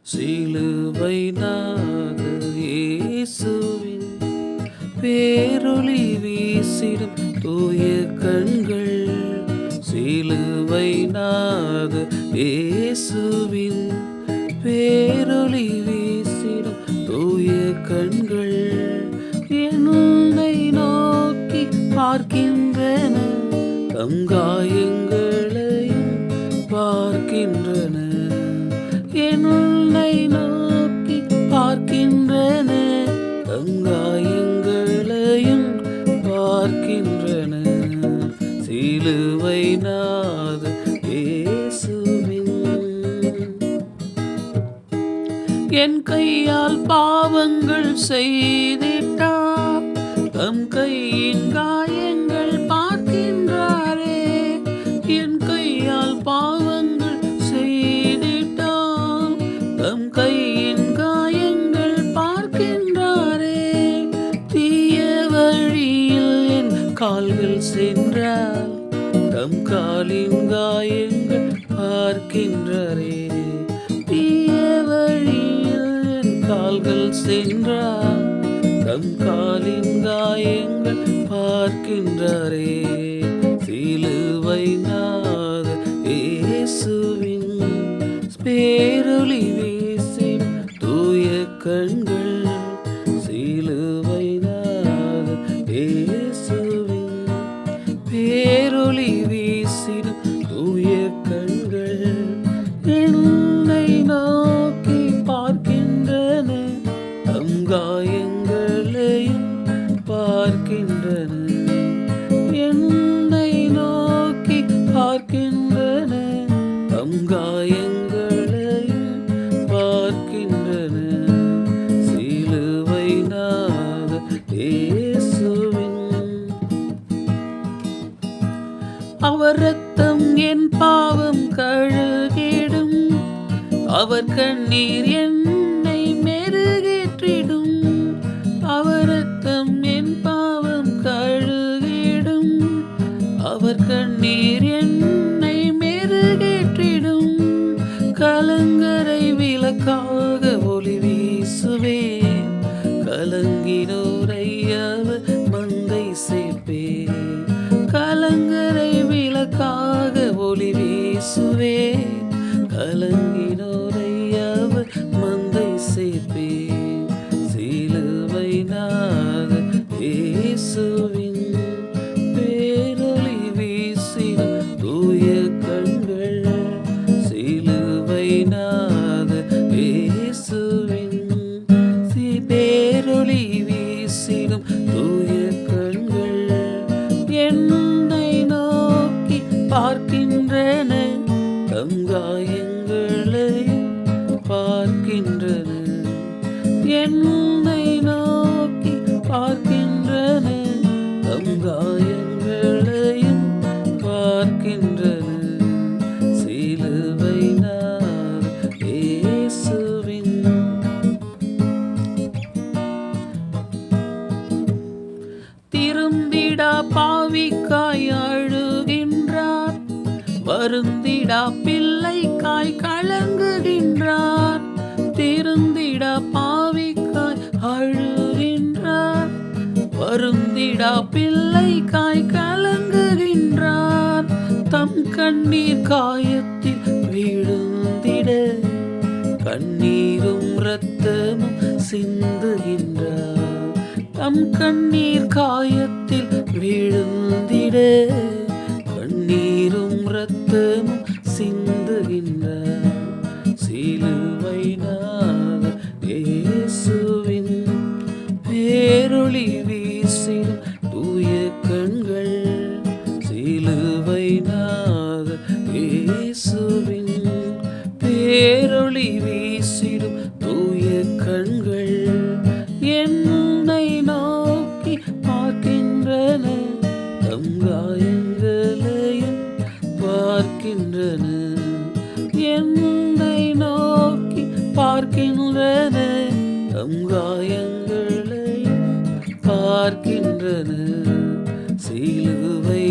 சிலுவை நாத இயேசுவின் பேரொளி வீசிடும் தூய கண்கள். சிலுவை நாத இயேசுவின் பேரொளி வீசிடும் தூய கண்கள் என்னை நோக்கி பார்க்கின்றன, தம் காயங்களையும் பார்க்கின்றன. என்னை நோக்கி பார்க்கின்றன, தம் காயங்களையும் பார்க்கின்றன. சிலுவை நாத இயேசுவின் என் கையால் பாவங்கள் செய்திட்டார், தம் கையின் காயங்கள் பார்க்கின்றாரே. என் கையால் பாவங்கள் செய்திட்டார், தம் கையின் காயங்கள் பார்க்கின்றாரே. தீய வழியில் என் கால்கள் சென்றால், தம் காலின் காயங்கள் பார்க்கின்றாரே. தீய வழியில் என் கால்கள் சென்றால், தம் காலின் காயங்கள் பார்க்கின்றாரே. சிலுவை நாத இயேசுவின் பேரொளி வீசிடும் தூய கண்கள். சிலுவை நாத இயேசுவின் பேரொளி வீசிடும் தூய கண்கள் என்னை நோக்கி பார்க்கின்றன, தம் காயங்களையும் பார்க்கின்றன. என்னை நோக்கி பார்க்கின்றன, தம் காயங்களையும் பார்க்கின்றன. சிலுவை நாத இயேசுவின் அவர் இரத்தம் என் பாவம் கழுகிடும், அவர் கண்ணீர் என்னை மெருகேற்றிடும். அவர் இரத்தம் என் பாவம் கழுகிடும், அவர் கண்ணீர் என்னை மெருகேற்றிடும். கலங்கரை விளக்காக ஒளி வீசுவேன், கலங்கினோரை அவர் மந்தை சேர்ப்பேன். கலங்கரை விளக்காக ஒளி வீசுவேன், கலங்கினோரை அவர் மந்தை சேர்ப்பேன். சிலுவை நாத இயேசுவின் பேரொளி வீசிடும் தூய கண்கள். சிலுவை நாத இயேசுவின் பேரொளி வீசிடும் தூய கண்கள் என்னை நோக்கி பார்க்கின்றன, தம் காயங்களையும் பார்க்கின்றன. என்னை நோக்கி பார்க்கின்றன, தம் காயங்களையும் பார்க்கின்றன. சிலுவை நாத இயேசுவின் திருந்திடா பாவிக்காய் அழுகின்றார், வருந்திடா பிள்ளைக்காய் கலங்குகின்றார். திருந்திடா பாவிக்காய் அழுகின்றார், வருந்திடா பிள்ளைக்காய் கலங்குகின்றார். தம் கண்ணீர் காயத்தில் விழுந்திட கண்ணீரும் இரத்தமும் சிந்துகின்றார். தம் கண்ணீர் காயத்தில் விழுந்திட கண்ணீரும் இரத்தமும் சிந்துகின்றார். சிலுவை நாத இயேசுவின் பேரொளி வீசிடும் தூய கண்கள். சிலுவை நாத இயேசுவின் பேரொளி வீசிடும் தூய கண்கள் என்னை நோக்கி பார்க்கின்றன, தம் காயங்களையும் பார்க்கின்றன. என்னை நோக்கி பார்க்கின்றன, தம் காயங்களையும் பார்க்கின்றன. சிலுவை